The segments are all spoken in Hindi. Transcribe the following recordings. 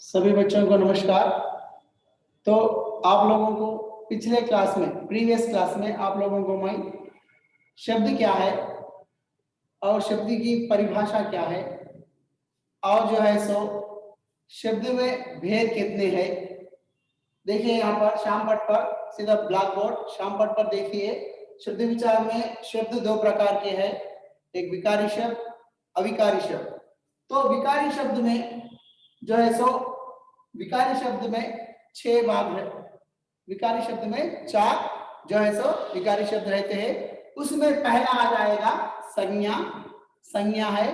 सभी बच्चों को नमस्कार। तो आप लोगों को पिछले क्लास में प्रीवियस क्लास में आप लोगों को मैं शब्द क्या है और शब्द की परिभाषा क्या है और जो है सो शब्द में भेद कितने हैं। देखिए यहाँ पर श्याम पट पर सीधा ब्लैक बोर्ड श्याम पट पर देखिए शब्द विचार में शब्द दो प्रकार के हैं, एक विकारी शब्द अविकारी शब्द। तो विकारी शब्द में जो है सो विकारी शब्द में 6 भाग है, विकारी शब्द में 4 जो है सो विकारी शब्द रहते हैं। उसमें पहला आ जाएगा संज्ञा। संज्ञा है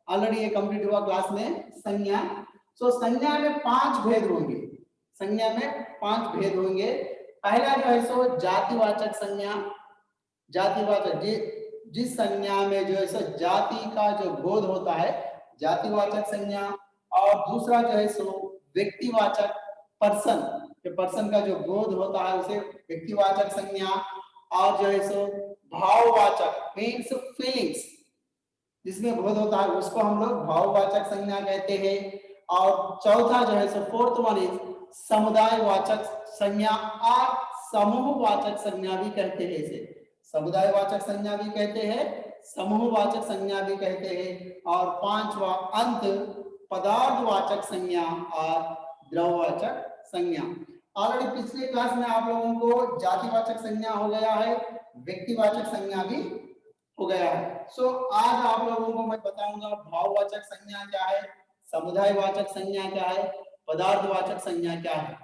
ऑलरेडी ये कंप्लीट हुआ क्लास में संज्ञा। सो संज्ञा में 5 भेद होंगे, संज्ञा में 5 भेद होंगे। पहला जो है सो जातिवाचक संज्ञा, जातिवाचक जिस संज्ञा में जो है सो जाति का जो बोध होता है जातिवाचक संज्ञा। और दूसरा जो है सो व्यक्तिवाचक पर्सन, पर्सन का जो बोध होता है उसे व्यक्तिवाचक संज्ञा। और जो है सो भाववाचक मीन्स फीलिंग्स, जिसमें बोध होता है उसको हम लोग भाववाचक संज्ञा कहते हैं। और चौथा जो है सो फोर्थ वन इज समुदायवाचक संज्ञा और समूहवाचक संज्ञा भी कहते हैं। इसे समुदायवाचक संज्ञा भी कहते हैं, समूहवाचक संज्ञा भी कहते हैं। और पांचवा अंत पदार्थवाचक संज्ञा और द्रववाचक संज्ञा। ऑलरेडी पिछले क्लास में आप लोगों को जातिवाचक संज्ञा हो गया है, व्यक्तिवाचक संज्ञा भी हो गया है। सो आज आप लोगों को मैं बताऊंगा भाववाचक संज्ञा क्या है, समुदायवाचक संज्ञा क्या है, पदार्थवाचक संज्ञा क्या है।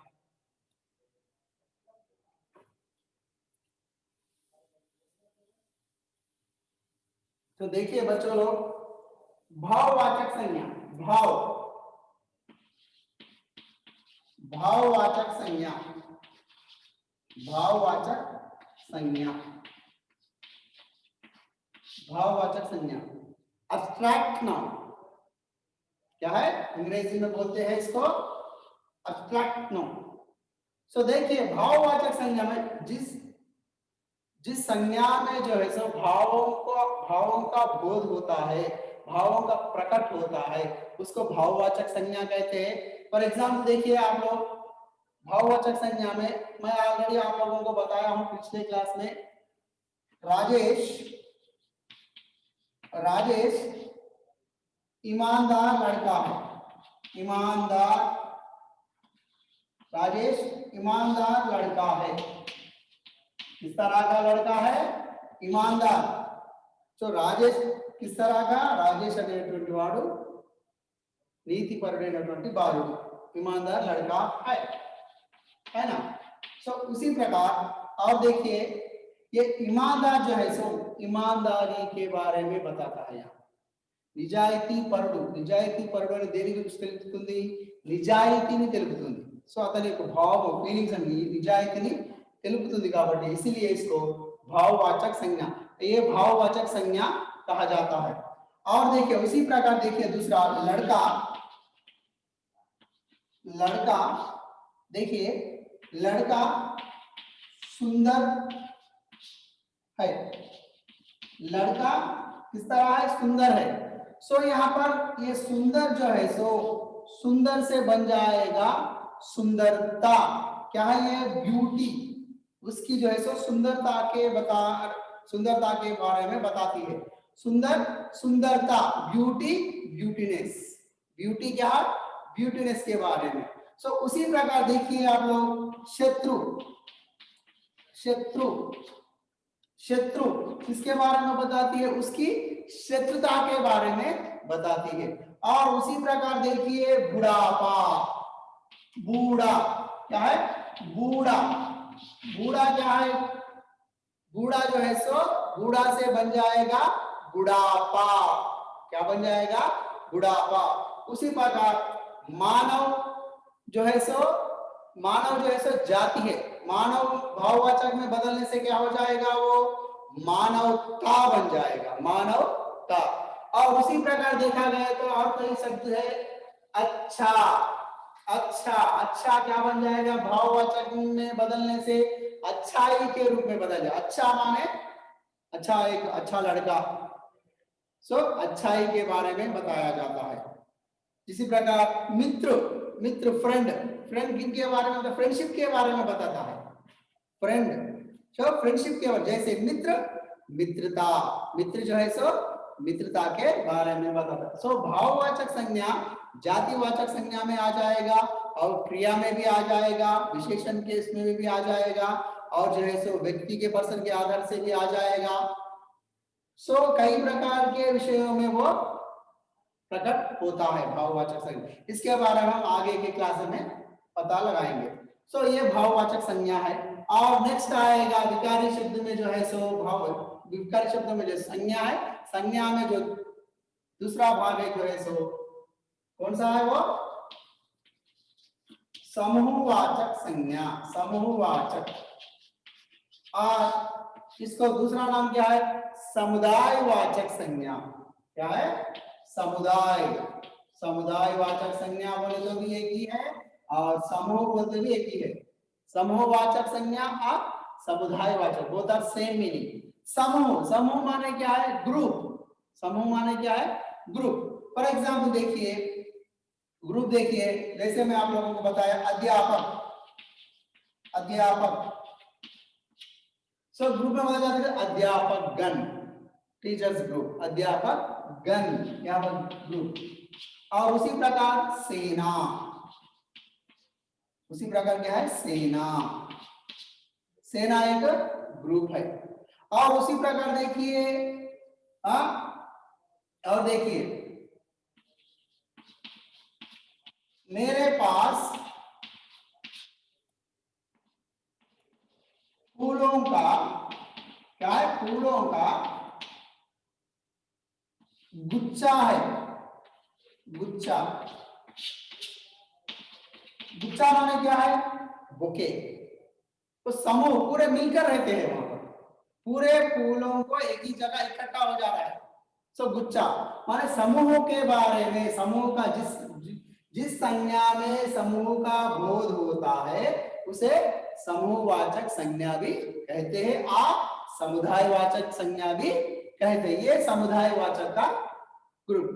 तो देखिए बच्चों लोग, भाववाचक संज्ञा, भाववाचक संज्ञा, भाववाचक संज्ञा, भाववाचक संज्ञा अब्स्ट्रैक्ट नाउन क्या है, अंग्रेजी में बोलते हैं इसको अब्स्ट्रैक्ट नाउन। सो देखिए भाववाचक संज्ञा में जिस संज्ञा में जो है सो भावों का बोध होता है, भावों का प्रकट होता है, उसको भाववाचक संज्ञा कहते हैं। फॉर एग्जाम्पल देखिए आप लोग भाववाचक संज्ञा में मैं ऑलरेडी आप लोगों को बताया हूं पिछले क्लास में, राजेश ईमानदार लड़का है, ईमानदार, राजेश ईमानदार लड़का है। किस तरह का लड़का है, ईमानदार। तो राजेश किस तरह का, राजेश అనేటువంటి వాడు నీతిపరుడైనటువంటి బాలుడు, ईमानदार लड़का है ना। सो उसी प्रकार और देखिए ये ईमानदार जो है सो ईमानदारी के बारे में बताता है। यहाँ నిజాయితీ పరుడు, నిజాయితీ పరుడు అని దేని గురించి తెలుపుతుంది, నిజాయితీని తెలుపుతుంది। సో అతని యొక్క భావం ఫీలింగ్స్ అని నిజాయితీని తెలుపుతుంది కాబట్టి इसीलिए इसको भाववाचक संज्ञा, ये भाववाचक संज्ञा कहा जाता है। और देखिए उसी प्रकार देखिए दूसरा लड़का, लड़का देखिए लड़का सुंदर है, लड़का किस तरह है, सुंदर है। सो यहाँ पर ये सुंदर जो है सो सुंदर से बन जाएगा सुंदरता, क्या है ये ब्यूटी, उसकी जो है सो सुंदरता के बारे में बताती है। सुंदर सुंदरता, ब्यूटी ब्यूटीनेस, ब्यूटी क्या है, ब्यूटीनेस के बारे में। सो उसी प्रकार देखिए आप लोग शत्रु, शत्रु, शत्रु किसके बारे में बताती है, उसकी शत्रुता के बारे में बताती है। और उसी प्रकार देखिए बुढ़ापा, बूढ़ा क्या है, बूढ़ा, बूढ़ा क्या है, बूढ़ा जो है सो बूढ़ा से बन जाएगा बुढ़ापा, क्या बन जाएगा, बुढ़ापा। उसी प्रकार मानव जो है सो, मानव जो है सो जाति है, मानव भाववाचक में बदलने से क्या हो जाएगा, वो मानवता बन जाएगा, मानवता। और उसी प्रकार देखा गया तो और कई शब्द है, अच्छा, अच्छा, अच्छा क्या बन जाएगा, भाववाचक में बदलने से अच्छाई के रूप में बदल जाए। अच्छा माने अच्छा, एक अच्छा लड़का, सो अच्छाई के बारे में बताया जाता है। इसी प्रकार मित्र, मित्र, फ्रेंड, फ्रेंड किनके बारे में, फ्रेंडशिप के बारे में बताता है। फ्रेंड जो फ्रेंडशिप के बारे, जैसे मित्र, मित्रता, मित्र जो है सो मित्रता के बारे में बताता है। सो भाववाचक संज्ञा जातिवाचक संज्ञा में आ जाएगा और क्रिया में भी आ जाएगा, विशेषण के इसमें भी आ जाएगा और जो है सो व्यक्ति के पर्सन के आधार से भी आ जाएगा। सो कई प्रकार के विषयों में वो प्रकट होता है भाववाचक संज्ञा। इसके बारे में हम आगे के क्लास में पता लगाएंगे। सो ये भाववाचक संज्ञा है। और नेक्स्ट आएगा विकारी शब्द में जो है सो भाव, विकारी शब्द में जो संज्ञा है, संज्ञा में जो दूसरा भाग है जो है सो कौन सा है, वो समूहवाचक संज्ञा, समूहवाचक। और इसको दूसरा नाम क्या है, समुदायवाचक संज्ञा। क्या है, समुदाय, समुदायवाचक संज्ञा बोले तो भी एक ही है और समूह बोलते भी एक ही है। समूहवाचक संज्ञा और समुदायवाचक, बोथ आर सेम मीनिंग। समूह, समूह माने क्या है, ग्रुप। समूह माने क्या है, ग्रुप। फॉर एग्जाम्पल देखिए, ग्रुप देखिए, जैसे मैं आप लोगों को बताया अध्यापक, अध्यापक। सो ग्रुप में बोला जाता है अध्यापक गण, टीचर्स ग्रुप, अध्यापक गण, यहाँ पर ग्रुप। और उसी प्रकार सेना, उसी प्रकार क्या है, सेना, सेना एक ग्रुप है। और उसी प्रकार देखिए, और देखिए मेरे पास फूलों का, क्या है, फूलों का गुच्छा है, गुच्छा। गुच्छा माने क्या है, बुके। तो समूह पूरे मिलकर रहते हैं वहां पर, पूरे फूलों को एक ही जगह इकट्ठा हो जा रहा है। सो गुच्छा माने समूह के बारे में, समूह का जिस संज्ञा में समूह का बोध होता है उसे समूहवाचक संज्ञा भी कहते हैं, आप समुदायवाचक संज्ञा भी कहते हैं। ये समुदायवाचक का ग्रुप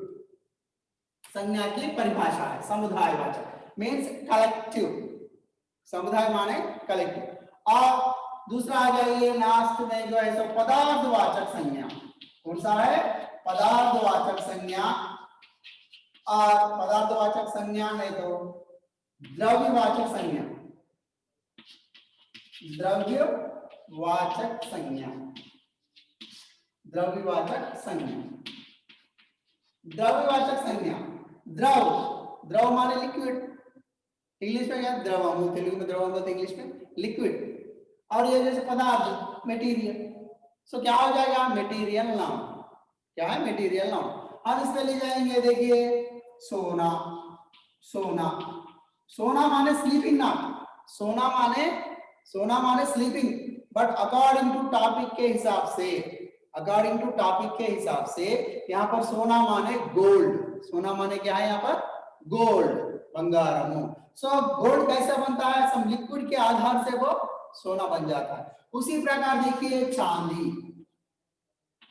संज्ञा की परिभाषा है। समुदायवाचक मीन्स कलेक्टिव, समुदाय माने कलेक्टिव। और दूसरा आ जाइए लास्ट में जो है सो पदार्थवाचक संज्ञा। कौन सा है, पदार्थवाचक संज्ञा। और पदार्थवाचक संज्ञा है तो द्रव्यवाचक संज्ञा, द्रव्यवाचक संज्ञा, द्रव्यवाचक संज्ञा, द्रव्यवाचक संज्ञा। द्रव, द्रव माने लिक्विड, इंग्लिश में क्या, द्रवम, तेलुगु में द्रवम बोलते, इंग्लिश में लिक्विड। और ये जैसे पदार्थ, मटेरियल। सो क्या हो जाएगा, मटेरियल नाउन। क्या है, मटेरियल नाउन। हम इसमें ले जाएंगे, देखिए सोना, सोना, सोना माने स्लीपिंग ना, सोना माने, सोना माने sleeping. But according to topic के हिसाब से, अकॉर्डिंग टू टॉपिक के हिसाब से यहाँ पर सोना माने गोल्ड। सोना माने क्या है यहाँ पर, गोल्ड, बंगारमो। सो गोल्ड कैसे बनता है, सम लिक्विड के आधार से वो सोना बन जाता है। उसी प्रकार देखिए चांदी,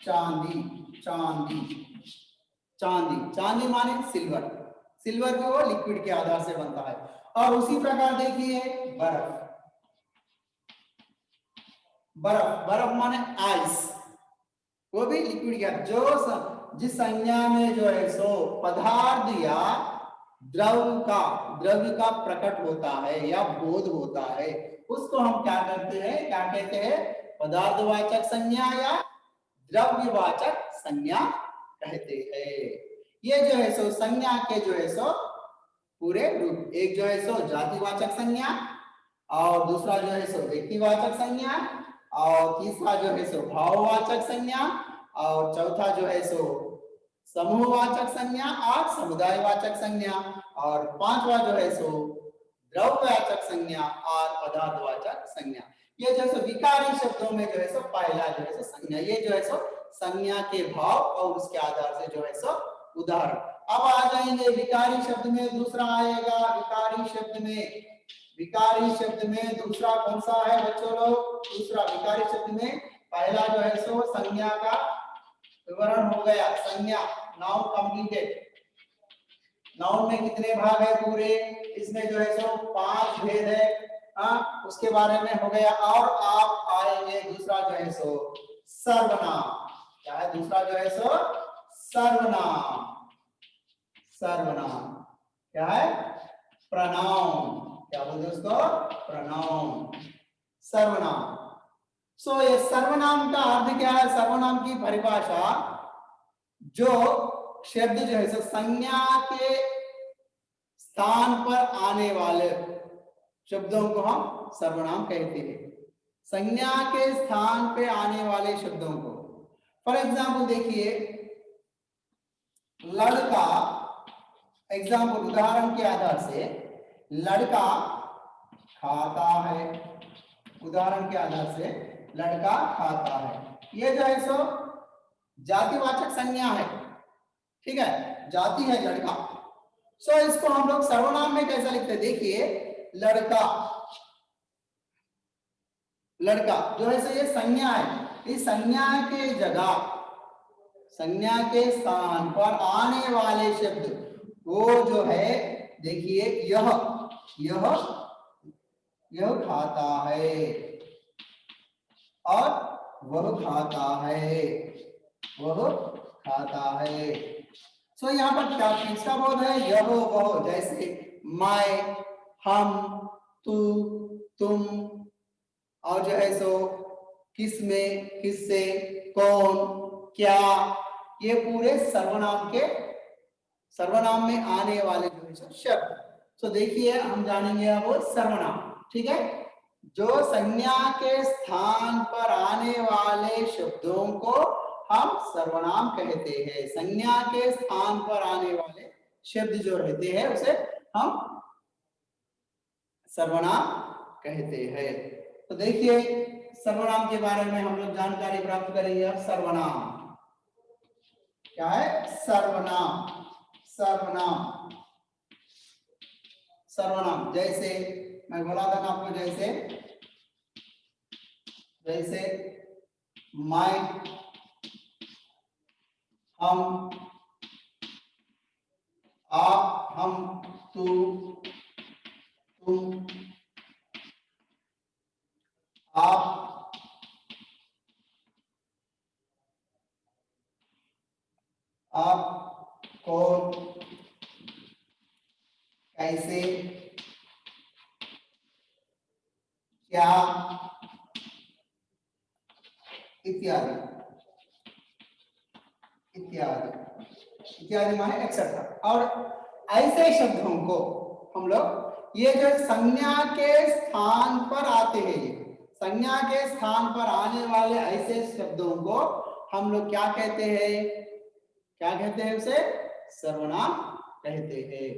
चांदी, चांदी, चांदी, चांदी माने सिल्वर, सिल्वर भी वो लिक्विड के आधार से बनता है। और उसी प्रकार देखिए बर्फ, बर्फ, बर्फ माने आइस, वो भी लिक्विड के, जो जिस संज्ञा में जो है सो पदार्थ या द्रव्य का प्रकट होता है या बोध होता है, उसको हम क्या करते हैं, क्या कहते हैं, पदार्थवाचक संज्ञा या द्रव्यवाचक संज्ञा कहते हैं। ये जो है सो संज्ञा के जो है सो पूरे रूप, एक जो है सो जातिवाचक संज्ञा, और दूसरा जो है सो व्यक्तिवाचक संज्ञा, और तीसरा जो है सो भाववाचक संज्ञा, और चौथा जो है सो समूहवाचक संज्ञा और समुदायवाचक संज्ञा, और पांचवा जो है सो द्रव्यवाचक संज्ञा और पदार्थवाचक संज्ञा। ये जो है विकारी शब्दों में जो है सो पहला जो है सो संज्ञा, ये जो है सो संज्ञा के भाव और उसके आधार से जो है सो उदाहरण। अब आ जाएंगे विकारी शब्द में, दूसरा आएगा विकारी शब्द में, विकारी शब्द में दूसरा कौन सा है बच्चों लोग, दूसरा विकारी शब्द में पहला जो है सो संज्ञा का विवरण हो गया, संज्ञा, नाउन कंप्लीटेड, नाउन में कितने भाग है पूरे, इसमें जो है सो 5 भेद है। हाँ, उसके बारे में हो गया। और आप आएंगे दूसरा जो है सो सर्वनाम। क्या है दूसरा जो है सो सर्वनाम। सर्वनाम क्या है, प्रनाउन। क्या बोलते हैं उसको, प्रनाउन, सर्वनाम। सो ये सर्वनाम का अर्थ क्या है, सर्वनाम की परिभाषा, जो शब्द जो है सो संज्ञा के स्थान पर आने वाले शब्दों को हम सर्वनाम कहते हैं। संज्ञा के स्थान पे आने वाले शब्दों को, फॉर एग्जाम्पल देखिए लड़का, एग्जाम्पल उदाहरण के आधार से, लड़का खाता है, उदाहरण के आधार से लड़का खाता है, ये जो है सो जातिवाचक संज्ञा है, ठीक है, जाति है लड़का। सो इसको हम लोग सर्वनाम में कैसा लिखते हैं, देखिए लड़का, लड़का जो है सो ये संज्ञा है, इस संज्ञा के जगह, संज्ञा के स्थान पर आने वाले शब्द वो जो है, देखिए यह खाता है और वह खाता है, वह खाता है। सो यहाँ पर क्या किसका बोध है, यह वह, जैसे मैं, हम, तू, तुम, और जो है सो किसमें, किससे, कौन, क्या, ये पूरे सर्वनाम में आने वाले जो है सो शब्द। तो देखिए हम जानेंगे अब वो सर्वनाम, ठीक है, जो संज्ञा के स्थान पर आने वाले शब्दों को हम सर्वनाम कहते हैं। संज्ञा के स्थान पर आने वाले शब्द जो रहते हैं उसे हम सर्वनाम कहते हैं। तो देखिए सर्वनाम के बारे में हम लोग जानकारी प्राप्त करेंगे। अब सर्वनाम क्या है, सर्वनाम, सर्वनाम, सर्वनाम जैसे मैं बोला था ना आपको, जैसे मैं, हम, आप, हम, तू, तुम, आप, कौन, कैसे, क्या, इत्यादि, इत्यादि, इत्यादि माने एक्सेट्रा। और ऐसे शब्दों को हम लोग, ये जो संज्ञा के स्थान पर आते हैं, ये संज्ञा के स्थान पर आने वाले ऐसे शब्दों को हम लोग क्या कहते हैं, क्या कहते हैं, उसे सर्वनाम कहते हैं।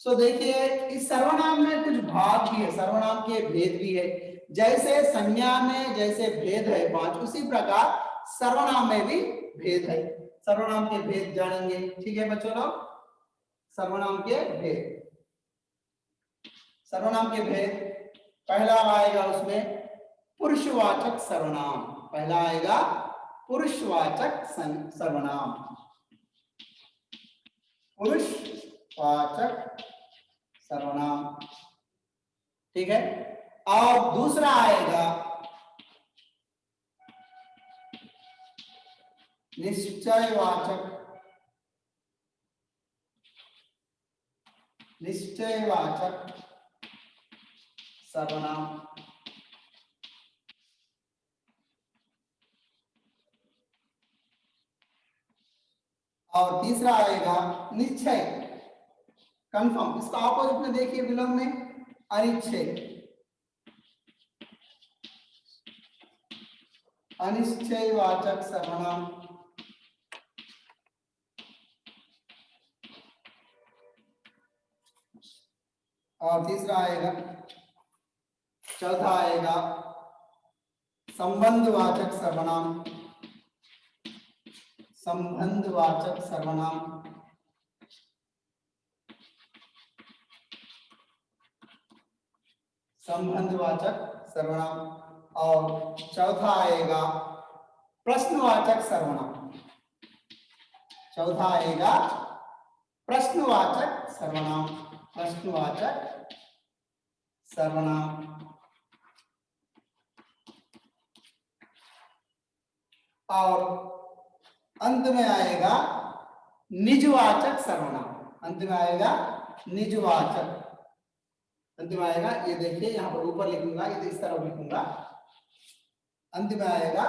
सो देखिए इस सर्वनाम में कुछ भाग भी है, सर्वनाम के भेद भी है। जैसे संज्ञा में जैसे भेद है 5, उसी प्रकार सर्वनाम में भी भेद है। सर्वनाम के भेद जानेंगे, ठीक है बच्चों लोग। सर्वनाम के भेद, सर्वनाम के भेद, पहला आएगा उसमें पुरुषवाचक सर्वनाम, पहला आएगा पुरुषवाचक सर्वनाम, पुरुषवाचक सर्वनाम, ठीक है। और दूसरा आएगा निश्चयवाचक, निश्चयवाचक सर्वनाम, और तीसरा आएगा निश्चय, कंफर्म। इसका ऑपोजिट में देखिए विलोम में अनिश्चय, अनिश्चयवाचक सर्वनाम, और तीसरा आएगा, चौथा आएगा संबंधवाचक सर्वनाम, संबंधवाचक सर्वनाम, संबंधवाचक सर्वनाम, और चौथा आएगा प्रश्नवाचक सर्वनाम, चौथा आएगा प्रश्नवाचक सर्वनाम, प्रश्नवाचक सर्वनाम। और अंत में आएगा निजवाचक सर्वनाम, अंत में आएगा निजवाचक, अंत में आएगा, ये देखिए यहाँ पर ऊपर लिखूंगा, ये इस तरह लिखूंगा, अंत में आएगा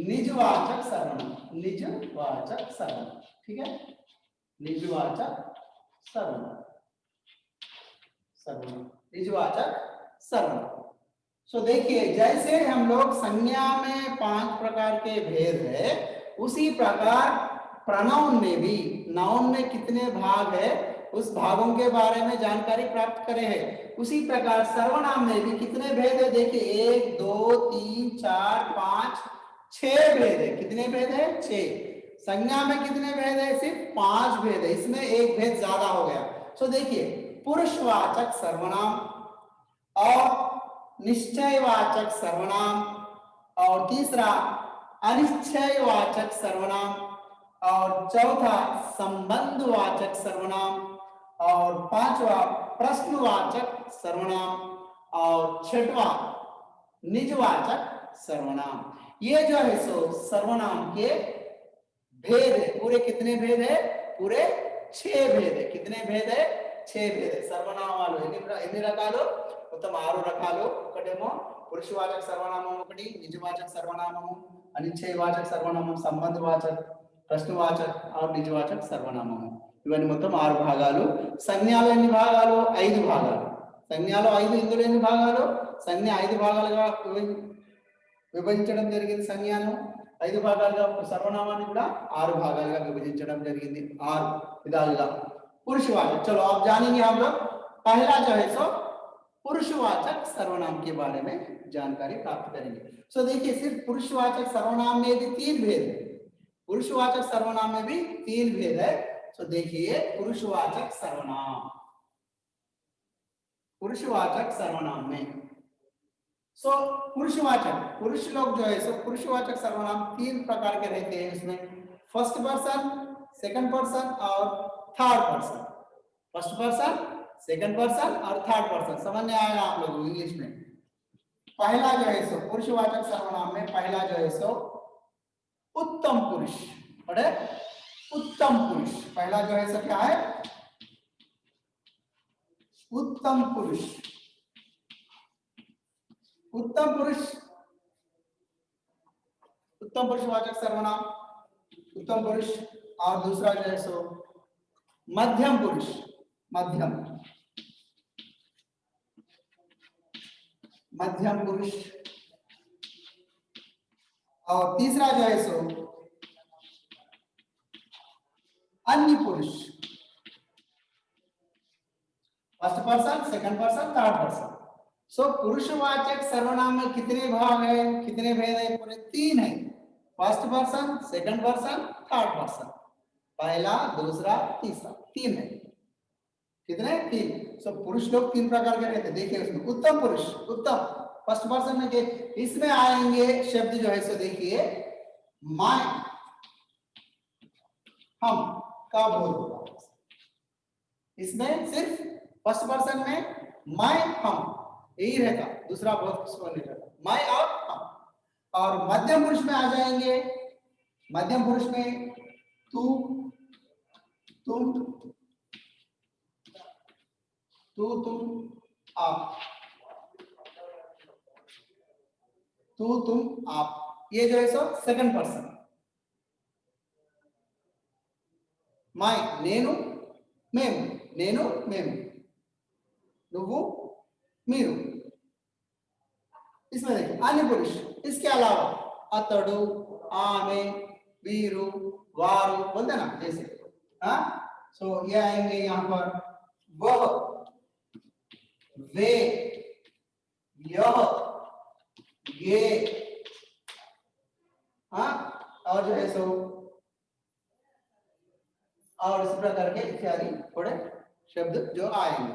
निजवाचक सर्वनाम, निजवाचक सर्वनाम, ठीक है, निजवाचक सर्वनाम, सर्वनाम, निजवाचक सर्वनाम। सो देखिए जैसे हम लोग संज्ञा में 5 प्रकार के भेद है, उसी प्रकार प्रोनाउन में भी, नाउन में कितने भाग है उस भागों के बारे में जानकारी प्राप्त करे हैं, उसी प्रकार सर्वनाम में भी कितने भेद है। देखिए 1 2 3 4 5 6 भेद है। कितने भेद है? 6। संज्ञा में कितने भेद है? सिर्फ 5 भेद है, इसमें एक भेद ज्यादा हो गया। सो देखिए पुरुषवाचक सर्वनाम और निश्चयवाचक सर्वनाम, और तीसरा अनिश्चयवाचक सर्वनाम, और चौथा संबंधवाचक सर्वनाम, और पांचवा प्रश्नवाचक सर्वनाम, और छठवां निजवाचक सर्वनाम। ये जो है सो सर्वनाम के भेद है। पूरे कितने भेद है? पूरे 6 भेद है। कितने भेद है? 6 भेद है। सर्वनाम वालों ఎన్ని రకాలు? మొత్తం 6 రకాలు. ఒకటేమో పురుషవాచక సర్వనామం, ఒకటి నిజవాచక సర్వనామము, అనిశ్చయవాచక సర్వనామం, సంబంధవాచక, ప్రశ్నవాచక और నిజవాచక సర్వనామము. ఇవన్నీ మొత్తం 6 భాగాలు. సంజ్ఞలు ఎన్ని భాగాలు? 5 భాగాలు. సంజ్ఞలు 5, ఇందులో ఎన్ని భాగాలు? సంజ్ఞ 5 భాగాలుగా విభజించడం జరిగింది. సంజ్ఞను 5 భాగాలుగా, सर्वनामाన్ని కూడా 6 భాగాలుగా విభజించడం జరిగింది. 6 విధాలుగా. पुरुषवाचक, चलो आप जानेंगे हम लोग। पहला जो है सो पुरुषवाचक सर्वनाम के बारे में जानकारी प्राप्त करेंगे। सो देखिए सिर्फ पुरुषवाचक सर्वनाम में भी 3 भेद है। पुरुषवाचक सर्वनाम में भी 3 भेद है। सो देखिए पुरुषवाचक सर्वनाम, पुरुषवाचक सर्वनाम में सो पुरुषवाचक, पुरुष लोग जो है सो पुरुषवाचक सर्वनाम 3 प्रकार के रहते हैं। इसमें फर्स्ट पर्सन, सेकंड पर्सन और third person. First person, second person और थर्ड पर्सन। समझ में आएगा आप लोगों को इंग्लिश में। पहला जो है सो पुरुषवाचक सर्वनाम में पहला जो है सो उत्तम पुरुष, और उत्तम पुरुष। पहला जो है सो क्या है? उत्तम पुरुष। उत्तम पुरुष, उत्तम पुरुषवाचक सर्वनाम उत्तम पुरुष। और दूसरा जो है सो मध्यम पुरुष, मध्यम, मध्यम पुरुष। और तीसरा जो है सो अन्य पुरुष। First person, second person, third person. So पुरुषवाचक सर्वनाम में कितने भाग है? कितने भेद है? पूरे 3 है। First person, second person, third person. पहला, दूसरा, तीसरा, 3 है। कितने? 3। सो पुरुष लोग 3 प्रकार के रहते हैं। देखिए उसमें उत्तम पुरुष, उत्तम फर्स्ट पर्सन में के इसमें आएंगे शब्द जो है सो देखिए मैं, हम का बोध होगा। इसमें सिर्फ फर्स्ट पर्सन में मैं, हम यही रहता, दूसरा बोध नहीं रहता, मैं और हम। और मध्यम पुरुष में आ जाएंगे, मध्यम पुरुष में तू, तुम, तू, तुम, आप, तू, तुम, आप। ये जो है सो सेकंड पर्सन। मैं, నేను, మేము, నేను, మేము, నువ్వు, మీరు। इसमें देखिए अन्य पुरुष। इसके अलावा अतड़ु, आमे, वीरु, वारु बोलते ना जैसे। हाँ, सो ये आएंगे यहाँ पर वह, वे, यह, ये। हाँ, और जो है सो और इस प्रकार के इत्यादि थोड़े शब्द जो आएंगे।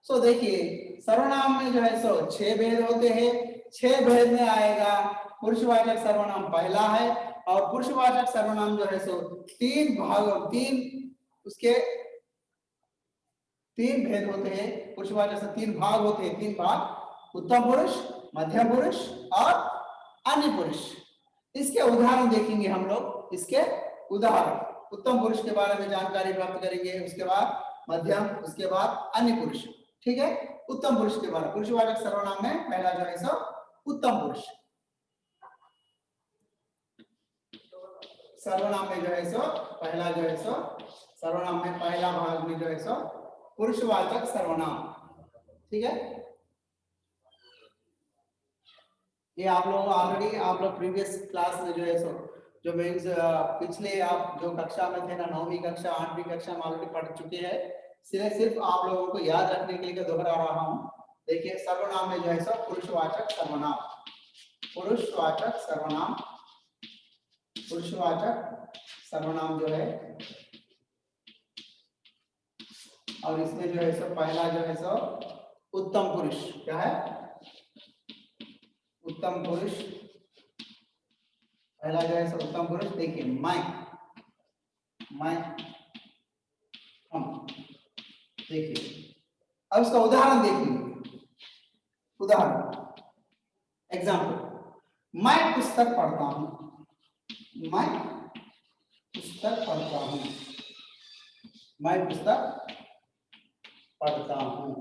सो देखिए सर्वनाम में जो है सो 6 भेद होते हैं। 6 भेद में आएगा पुरुषवाचक सर्वनाम पहला है, और पुरुषवाचक सर्वनाम जो है सो 3 भागों, 3 उसके तीन भेद होते हैं, पुरुषवाचक से तीन भाग होते हैं, तीन भाग, उत्तम पुरुष, मध्यम पुरुष और अन्य पुरुष। इसके उदाहरण देखेंगे हम लोग, इसके उदाहरण, उत्तम पुरुष के बारे में जानकारी प्राप्त करेंगे, उसके बाद मध्यम, उसके बाद अन्य पुरुष। ठीक है, उत्तम पुरुष के बारे में, पुरुषवाचक सर्वनाम में पहला जो है सो उत्तम पुरुष, सर्वनाम में जो है सो पहला जो है सो सर्वनाम में पहला भाग में जो है सो पुरुषवाचक सर्वनाम। ठीक है, ये आप लोग ऑलरेडी, आप लोग प्रीवियस क्लास में जो है सो, जो मीन्स पिछले आप जो कक्षा में थे ना, 9वीं कक्षा 8वीं कक्षा में ऑलरेडी पढ़ चुके हैं, सिर्फ आप लोगों को याद रखने के लिए दोहरा रहा हूं। देखिए, सर्वनाम में जो है सो पुरुषवाचक सर्वनाम, पुरुषवाचक सर्वनाम, पुरुषवाचक सर्वनाम जो है, और इसमें जो है सो पहला जो है सो उत्तम पुरुष, क्या है, उत्तम पुरुष, पहला जो है सो उत्तम पुरुष। देखिए, मैं, हम, देखिए अब इसका उदाहरण देखिए, उदाहरण, एग्जाम्पल, मैं पुस्तक पढ़ता हूं, मैं पुस्तक पढ़ता हूं, मैं पुस्तक पढ़ता हूं।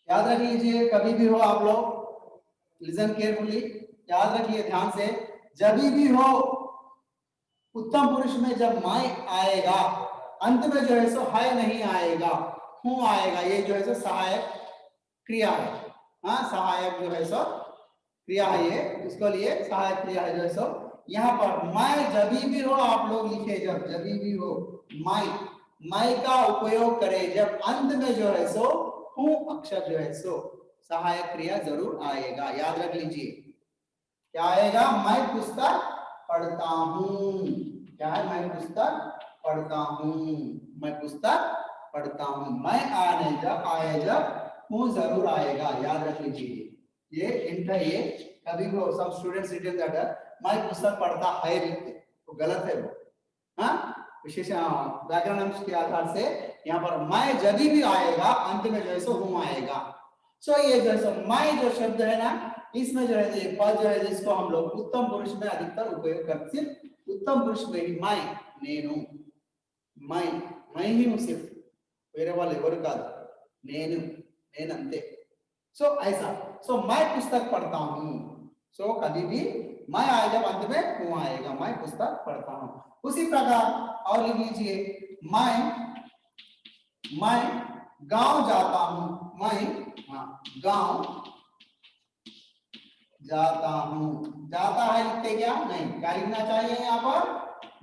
याद रख लीजिए, कभी भी हो आप लोग, लिसन केयरफुली, याद रखिए ध्यान से, जब भी हो उत्तम पुरुष में जब मैं आएगा, अंत में जो है सो है नहीं आएगा, हूं आएगा, ये जो है सो सहायक क्रिया है। हाँ, सहायक जो है सो क्रिया है, ये इसको लिए सहायक क्रिया है जो है सो। यहाँ पर मैं जब भी हो आप लोग लिखे, जब भी हो मैं का उपयोग करें, जब अंत में जो है सो हूं अक्षर जो है सो सहायक क्रिया जरूर आएगा, याद रख लीजिए। क्या आएगा, मैं पुस्तक पढ़ता हूं, क्या है, मैं पुस्तक पढ़ता हूं, मैं पुस्तक पढ़ता हूं, मैं आने जब आए जब हूं जरूर आएगा, याद रख लीजिए। ये इंट है, ये कभी भी हो, सब स्टूडेंट्स रिटन दैट मैं पुस्तक पढ़ता है लिखते तो गलत है वो। हाँ, विशेष व्याकरण अंश के आधार से यहाँ पर मैं जब भी आएगा, अंत में जो है सो हूं आएगा। सो ये जो है सो मैं जो शब्द है ना, इसमें जो है ये पद जो है जिसको हम लोग उत्तम पुरुष में अधिकतर उपयोग करते, सिर्फ उत्तम पुरुष में ही मैं, नेनु, मैं ही हूं, सिर्फ వేరే వాళ్ళు ఎవరు కాదు, నేనంతే। सो ऐसा, सो मैं पुस्तक पढ़ता हूं, सो कभी भी मैं आए जब अंत में हूं आएगा, मैं पुस्तक पढ़ता हूं। उसी प्रकार और लिख लीजिए, मैं गांव जाता हूं, मैं गांव जाता हूं, जाता है लिखते क्या, नहीं, क्या लिखना चाहिए यहाँ पर,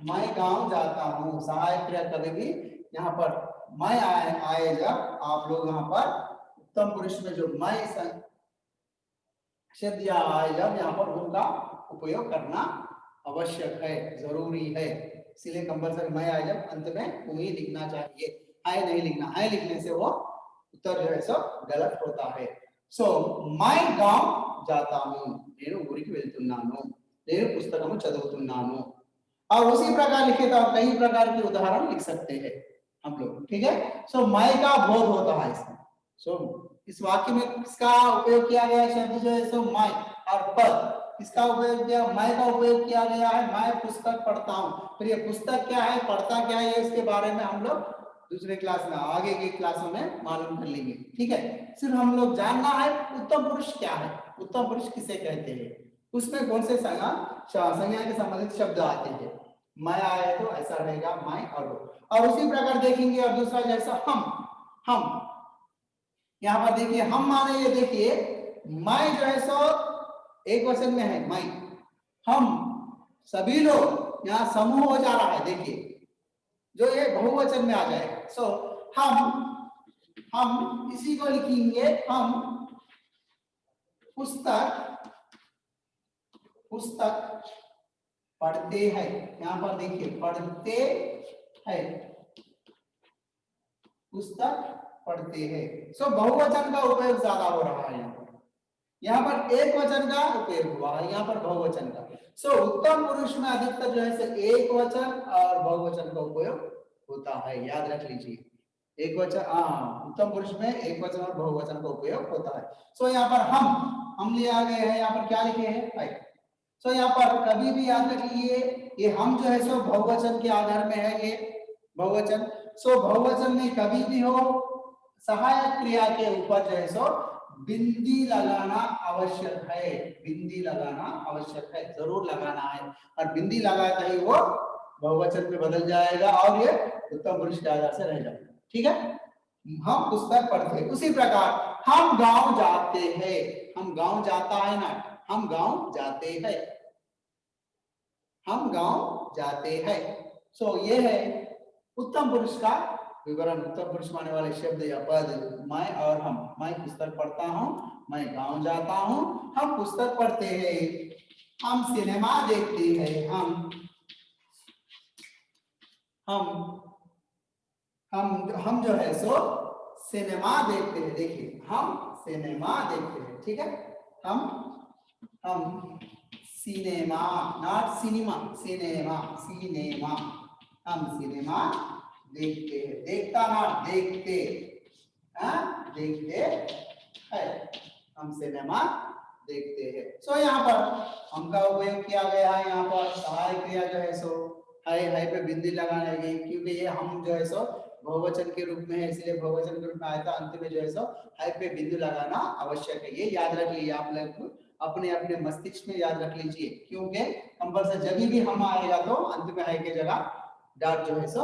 मैं गांव जाता हूं, सहायक क्रिया कभी भी यहाँ पर मैं आए जब आप लोग यहाँ पर उत्तम पुरुष में जो मैं शब्द या आए जब यहाँ पर उनका उपयोग करना आवश्यक है, जरूरी है, इसलिए कंपल्सरी मैं आए जब अंत में ही लिखना चाहिए, है नहीं लिखना, है लिखने से वो उत्तर जो है सो गलत होता है। सो मैं गांव जाता हूं, నేను ఊరికి వెళ్తున్నాను, నేను పుస్తకము చదువుతున్నాను। और उसी प्रकार लिखे तो कई प्रकार के उदाहरण लिख सकते हैं हम लोग। ठीक है, सो मैं का बोध होता है इसमें। सो इस वाक्य में किसका उपयोग किया गया शब्द जो है सो मैं, और पद किसका उपयोग किया, मैं का उपयोग किया गया है, मैं पुस्तक पढ़ता हूं। फिर ये पुस्तक क्या है, पढ़ता क्या है, इसके बारे में हम लोग दूसरे क्लास में, आगे की क्लासों में मालूम कर लेंगे। ठीक है, सिर्फ हम लोग जानना है उत्तम पुरुष क्या है, उत्तम पुरुष किसे कहते हैं, उसमें कौन से संज्ञा के संबंधित शब्द आते हैं। मैं आए तो ऐसा रहेगा मैं और उसी प्रकार देखेंगे। और दूसरा जैसा हम यहाँ पर देखिए, हम माने, ये देखिए मैं जो है सो एक वचन में है मैं, हम सभी लोग, यहाँ समूह हो जा रहा है, देखिए जो ये बहुवचन में आ जाएगा। सो हम इसी को लिखेंगे, हम पुस्तक पढ़ते हैं, यहाँ पर देखिए पढ़ते हैं, पुस्तक पढ़ते हैं। सो बहुवचन का उपयोग ज्यादा हो रहा है यहाँ पर एक वचन का उपयोग हुआ है, यहाँ पर बहुवचन का। सो उत्तम पुरुष में अधिकतर जो है एक वचन और बहुवचन का उपयोग होता है, याद रख लीजिए। एक वचन, उत्तम पुरुष में एक वचन और बहुवचन का उपयोग होता है। सो यहाँ पर हम लिया गए हैं, यहाँ पर क्या लिखे हैं? सो यहाँ पर कभी भी याद रख लीजिए, ये हम जो है सो बहुवचन के आधार में है, ये बहुवचन। सो बहुवचन में कभी भी हो, सहायक क्रिया के ऊपर जो है सो बिंदी लगाना आवश्यक है, बिंदी लगाना आवश्यक है, जरूर लगाना है। और बिंदी लगाता ही वो बहुवचन में बदल जाएगा और ये उत्तम पुरुष के आधार से रह जाएगा। ठीक है, हम पुस्तक पढ़ते हैं। उसी प्रकार हम गांव जाते हैं, हम गांव जाता है ना, हम गांव जाते हैं, हम गांव जाते हैं। सो ये है उत्तम पुरुष का विवरण। उत्तम पुरुष माने वाले शब्द या पद मैं और हम। मैं पुस्तक पढ़ता हूँ, मैं गांव जाता हूँ, हम पुस्तक पढ़ते हैं, हम सिनेमा देखते हैं, हम जो है सो सिनेमा देखते हैं। देखिए, हम सिनेमा देखते हैं। ठीक है, हम cinema, not cinema, cinema, cinema, हम सिनेमा देखते हैं, देखता ना देखते, देखते है, हम सिनेमा देखते हैं। सो यहाँ पर हम का उपयोग किया गया है, यहाँ पर सहायक क्रिया जो है सो है पे बिंदी लगाने की, क्योंकि ये हम जो है सो बहुवचन के रूप में है, इसलिए बहुवचन के रूप में आया था। अंत में जो है सो है पे बिंदु लगाना आवश्यक है, ये याद रख लीजिए आप लोग, अपने अपने मस्तिष्क में याद रख लीजिए, क्योंकि कंपल्सरी जब भी हम आएगा तो अंत में है के जगह डॉट जो है सो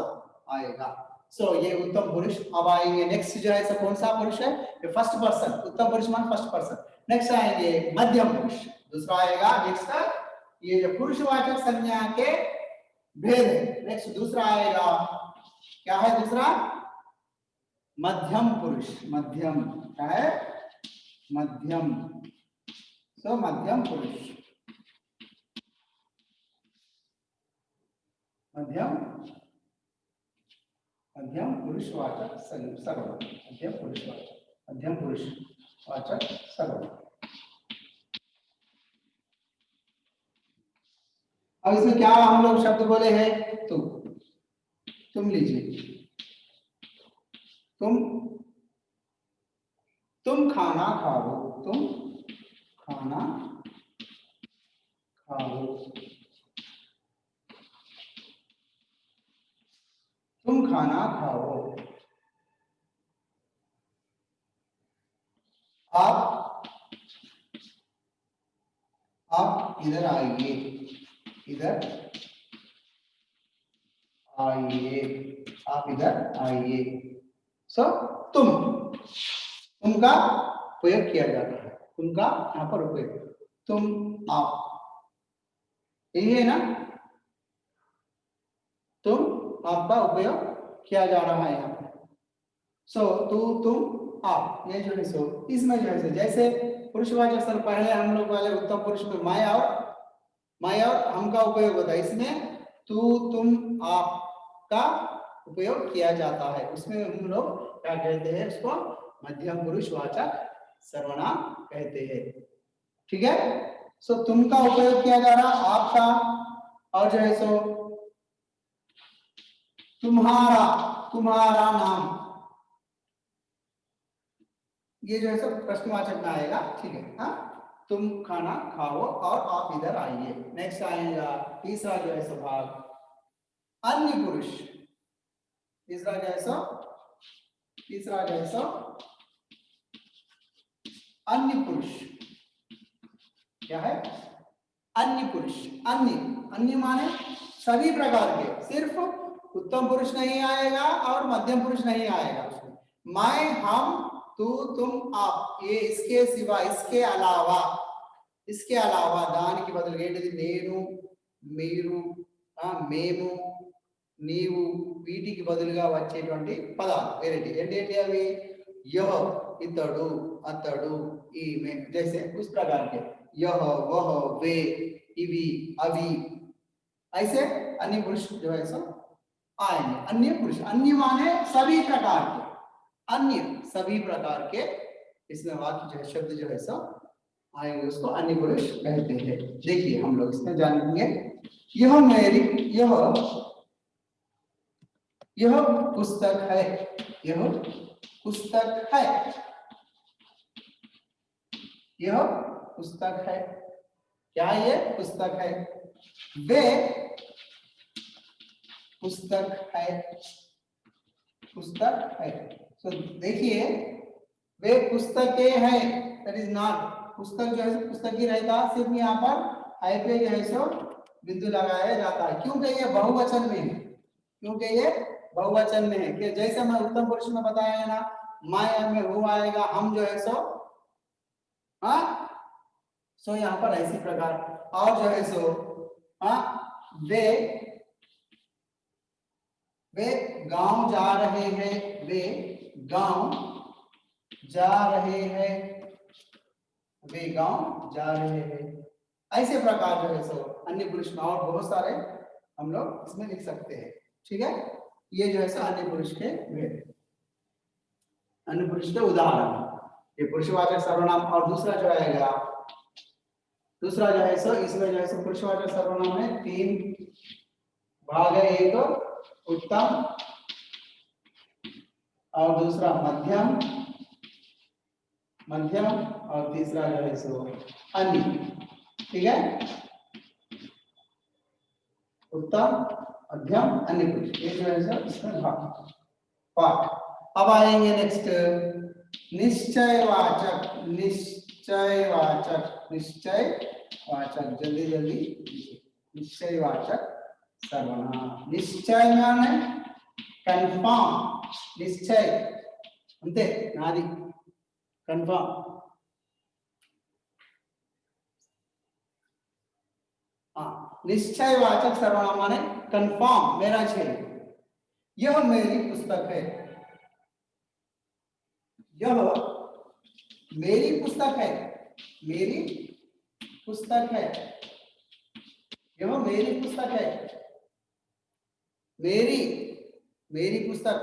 आएगा। सो ये उत्तम पुरुष। अब आएंगे नेक्स्ट जो है सो कौन सा पुरुष है? ये फर्स्ट पर्सन, उत्तम पुरुष मान फर्स्ट पर्सन। नेक्स्ट आएंगे मध्यम पुरुष, दूसरा आएगा नेक्स्ट, ये जो पुरुषवाचक संज्ञा के भेद है। नेक्स्ट दूसरा आएगा, क्या है दूसरा? मध्यम पुरुष, मध्यम, क्या है? मध्यम। सो मध्यम पुरुष, मध्यम, मध्यम पुरुषवाचक सर्वनाम, मध्यम पुरुषवाचक, मध्यम पुरुषवाचक सर्वनाम। अब इसमें क्या हम लोग शब्द बोले हैं? तुम लीजिए, तुम खाना खाओ, तुम खाना खाओ, तुम खाना खाओ। आप इधर आइए, इधर आइए, आप इधर आइए। सो तुम का उपयोग किया जाता है, तुम का यहाँ पर उपयोग, तुम, आप, यही है ना? तुम, आपका उपयोग किया जा रहा है यहाँ पर। सो तू, तुम, आप, ये जो है सो इसमें जो है जैसे पुरुषवाचक सर पहले हम लोग वाले उत्तम पुरुष में मैं और हम का उपयोग होता है, इसमें तू, तुम, आप का उपयोग किया जाता है। उसमें हम लोग क्या कहते हैं? उसको मध्यम पुरुषवाचक सर्वनाम कहते हैं। ठीक है, सो तुम का उपयोग किया जा रहा, आपका, और जो है सो तुम्हारा, तुम्हारा नाम, ये जो है सब प्रश्नवाचक में आएगा। ठीक है, हाँ, तुम खाना खाओ और आप इधर आइए। नेक्स्ट आएगा तीसरा जो है भाग, अन्य पुरुष। तीसरा जो है अन्य पुरुष, क्या है? अन्य पुरुष, अन्य माने सभी प्रकार के, सिर्फ उत्तम पुरुष नहीं आएगा और मध्यम पुरुष नहीं आएगा उसमें। मैं, हम, तू, तुम, आप, ये इसके सिवा, इसके अलावा दान की बदल నేను, మీరు, మేము, నీవు, వీటికి బదులుగా వచ్చేటువంటి పదాలు వేరేటి ఏంటి అవి? यह, इतड़ू, अतड़ू, ఈమె, जैसे उस प्रकार के यह, वह, वे, इवी, अभी, ऐसे अन्य पुरुष जो है सब आएंगे। अन्य पुरुष, अन्य माने सभी प्रकार के, अन्य सभी प्रकार के, इसमें वाक्य जो है शब्द जो है सब आएंगे उसको अन्य पुरुष कहते हैं। देखिए हम लोग इसमें जानेंगे, यह मेरी यह पुस्तक है, यह पुस्तक है, यह पुस्तक है, क्या ये पुस्तक है, वे पुस्तक है, पुस्तक है। तो देखिए वे पुस्तकें हैं, दैट इज नॉट, पुस्तक जो है पुस्तक ही रहता, सिर्फ यहाँ पर है पे जो है सो बिंदु लगाया जाता है, क्योंकि ये बहुवचन में है, क्योंकि ये बहुवचन में है। कि जैसे मैं उत्तम पुरुष में बताया है ना, मैं में हूँ आएगा, हम जो है सो, हाँ, सो यहाँ पर ऐसी प्रकार, और जो है सो, हाँ, वे गांव जा रहे हैं, वे गांव जा रहे हैं, वे गांव जा रहे हैं, ऐसे प्रकार जो है सो अन्य पुरुष में और बहुत सारे हम लोग इसमें लिख सकते हैं। ठीक है, ये जो है सो अन्य पुरुष के अन्य पुरुष के उदाहरण, ये पुरुषवाचक सर्वनाम। और दूसरा जो आएगा, दूसरा जो है सो इसमें जो है सो पुरुषवाचक सर्वनाम है, 3 भाग है, एक उत्तम और दूसरा मध्यम, मध्यम और तीसरा जो है सो अन्य। ठीक है, उत्तम मध्यम अन्य पुरुष, ये जो है सो इसमें भाग पाठ। अब आएंगे नेक्स्ट निश्चयवाचक, निश्चयवाचक, निश्चयवाचक, जल्दी जल्दी, निश्चयवाचक सर्वनाम। निश्चय माने कंफर्म, निश्चय अंते नादी कंफर्म, निश्चयवाचक सर्वनाम माने कंफर्म, मेरा चाहिए, यह मेरी पुस्तक है, यह मेरी पुस्तक है, मेरी पुस्तक है, यह मेरी पुस्तक है, मेरी मेरी पुस्तक,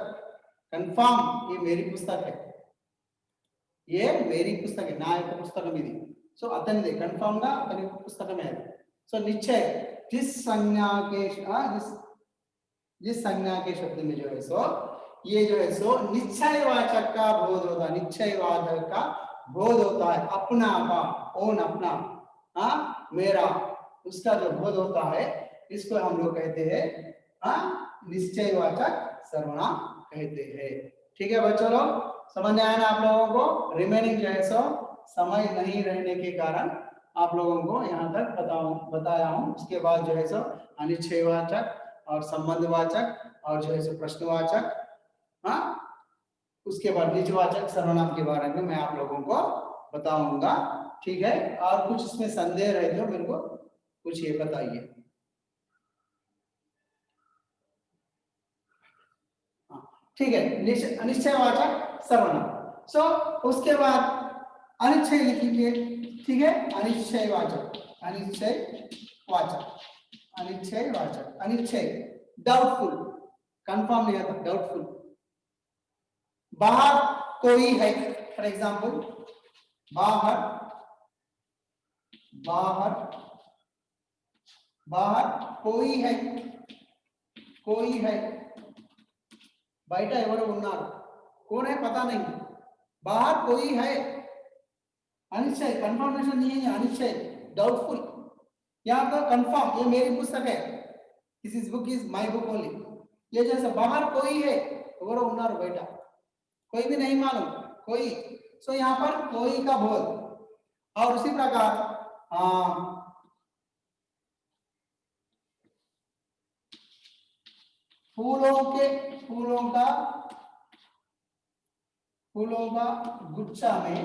कंफर्म, ये मेरी पुस्तक है, ये मेरी पुस्तक है, ना एक पुस्तक मेरी, सो अतनिदे कंफर्म गा अतनि पुस्तक में है। सो निश्चय, जिस संज्ञा के जिस संज्ञा के शब्द में जो है सो ये जो है सो निश्चयवाचक का बोध होता है, निश्चयवाचक का बोध होता है, अपना का, ओन अपना, हाँ मेरा, उसका जो बोध होता है, इसको हम लोग कहते हैं हाँ निश्चयवाचक सर्वनाम कहते हैं। ठीक है बच्चों, लोग समझ में आया ना आप लोगों को? रिमेनिंग जो है सो समय नहीं रहने के कारण आप लोगों को यहाँ तक बताया हूँ। उसके बाद जो है सो अनिश्चयवाचक और संबंधवाचक और जो है सो प्रश्नवाचक, हाँ, उसके बाद निजवाचक सर्वनाम के बारे में मैं आप लोगों को बताऊंगा। ठीक है, और कुछ इसमें संदेह रहे तो मेरे को कुछ ये बताइए। ठीक है, अनिश्चयवाचक सर्वनाम। सो उसके बाद अनिश्चय लिखेंगे। ठीक है, अनिश्चयवाचक, अनिश्चयवाचक, अनिश्चयवाचक, अनिश्चय डाउटफुल, कंफर्म नहीं आता, डाउटफुल। बाहर कोई है, फॉर एग्जाम्पल बाहर, बाहर, बाहर कोई है, कोई है, బయట ఎవరు ఉన్నారు, कौन है पता नहीं, बाहर कोई है, अनिश्चय, कंफर्मेशन नहीं है, अनिश्चय डाउटफुल। यहाँ पर कंफर्म, ये मेरी पुस्तक है, this book is my book only. ये जैसे बाहर कोई है, ఎవరు ఉన్నారు బయట, कोई भी नहीं मालूम, कोई, सो यहाँ पर कोई का बोध। और उसी प्रकार फूलों का गुच्छा में,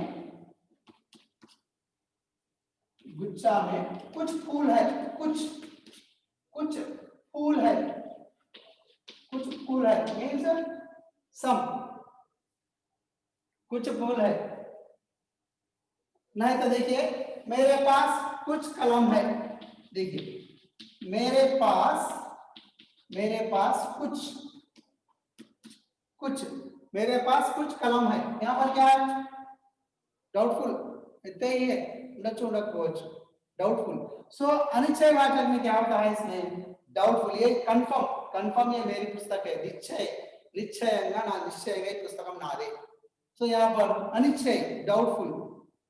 गुच्छा में कुछ फूल है, कुछ फूल है, कुछ फूल है मीन्स सम, कुछ फूल है। नहीं तो देखिए मेरे पास कुछ कलम है, देखिए मेरे पास कुछ मेरे पास कुछ कलम है, यहाँ पर क्या है, डाउटफुल, इतना ही है, डाउटफुल। सो अनिश्चयवाचक में क्या होता है इसमें? डाउटफुल। ये कंफर्म ये मेरी पुस्तक है, निश्चयंगा ना निश्चयंगा ये पुस्तकम नादे। सो यहाँ पर अनिश्चय डाउटफुल,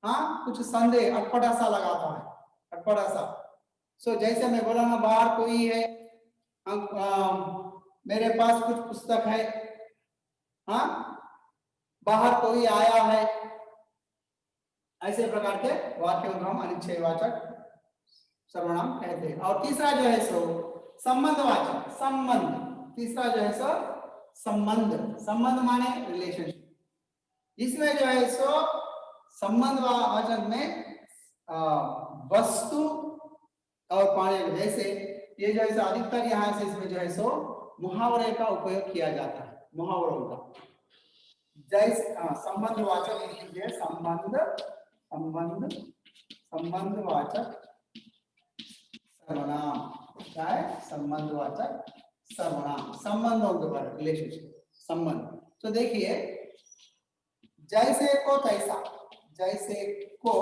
हाँ कुछ संदेह अटपटा सा लगाता है, अटपटा सा। सो जैसे मैं बोला ना बाहर कोई है, मेरे पास कुछ पुस्तक है, हाँ बाहर कोई आया है, ऐसे प्रकार के वाक्यों को हम अनिश्चयवाचक सर्वनाम कहते हैं। और तीसरा जो है सो संबंधवाचक, संबंध। तीसरा जो है सो संबंध माने रिलेशनशिप। इसमें जो है सो संबंधवाचक में वस्तु और पाणी, जैसे ये जो है अधिकतर यहाँ से इसमें जो है सो मुहावरे का उपयोग किया जाता है, मुहावरों का। जैसे संबंधवाचक संबंधवाचक सर्वनाम, क्या है? संबंधवाचक सर्वनाम, संबंधों के बारे में, रिलेशनशिप, संबंध। तो देखिए जैसे को तैसा, जैसे को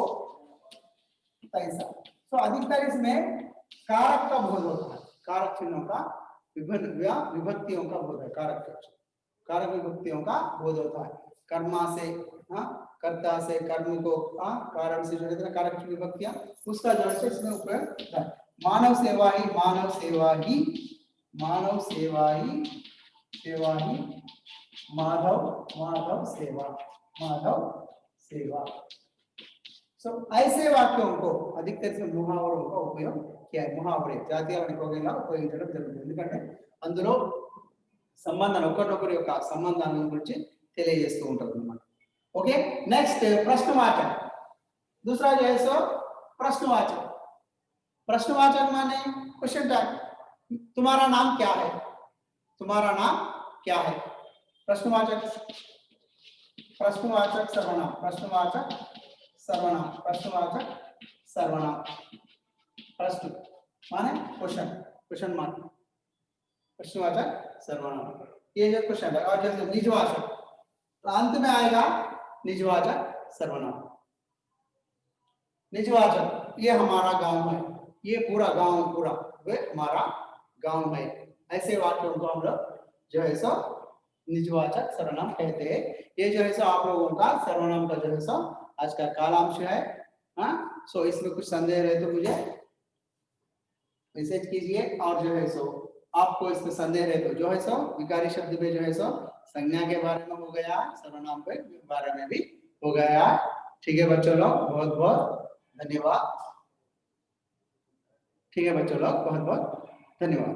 तैसा। तो अधिकतर इसमें कारक का बोध होता है, कारक चिन्हों का, विभक्तियों का बोध है, कारक विभक्तियों का बोध होता है। कर्मा से, हाँ कर्ता से, कर्म को कारण से जुड़े कारक की विभक्तियां, उसका जो है इसमें उपयोग होता है। मानव सेवा ही, मानव सेवा ही, मानव सेवा ही, सेवा ही, माधव सेवा, माधव सेवा। ऐसे वाक्यों को अधिकतर से मुहावरों का उपयोग किया है। मुहावरे జాతీయ వాడుకోగల ఉపయోగించడం జరుగుతుంది, ఎందుకంటే అందులో సంబంధాన్ని ఒకరినొకరి యొక్క సంబంధాలను గురించి తెలియజేస్తూ ఉంటారు అన్నమాట। ओके नेक्स्ट प्रश्नवाचक। दूसरा जो है सो प्रश्नवाचक। प्रश्नवाचक माने क्वेश्चन टैग। तुम्हारा नाम क्या है? तुम्हारा नाम क्या है? प्रश्नवाचक, प्रश्नवाचक सर्वनाम, प्रश्नवाचक सर्वनाम, प्रश्नवाचक सर्वनाम। प्रश्न माने क्वेश्चन, क्वेश्चन मार्क, प्रश्नवाचक सर्वनाम। ये जो क्वेश्चन है। और जैसे निजवाचक, तो अंत में आएगा निजवाचक सर्वनाम। निजवाचक, ये हमारा गांव है, ये पूरा गांव, पूरा वे हमारा गांव है। ऐसे वाक्यों को हम लोग जो है सो निजवाचक सर्वनाम कहते हैं। ये जो है सो आप लोगों का सर्वनाम का जो है सो आज का कालांश है। हाँ सो इसमें कुछ संदेह रहे तो मुझे मैसेज कीजिए। और जो है सो आपको इसमें संदेह रहे तो जो है सो विकारी शब्द में जो है सो संज्ञा के बारे में हो गया, सर्वनाम के बारे में भी हो गया। ठीक है बच्चों लोग, बहुत बहुत धन्यवाद। ठीक है बच्चों लोग, बहुत बहुत धन्यवाद।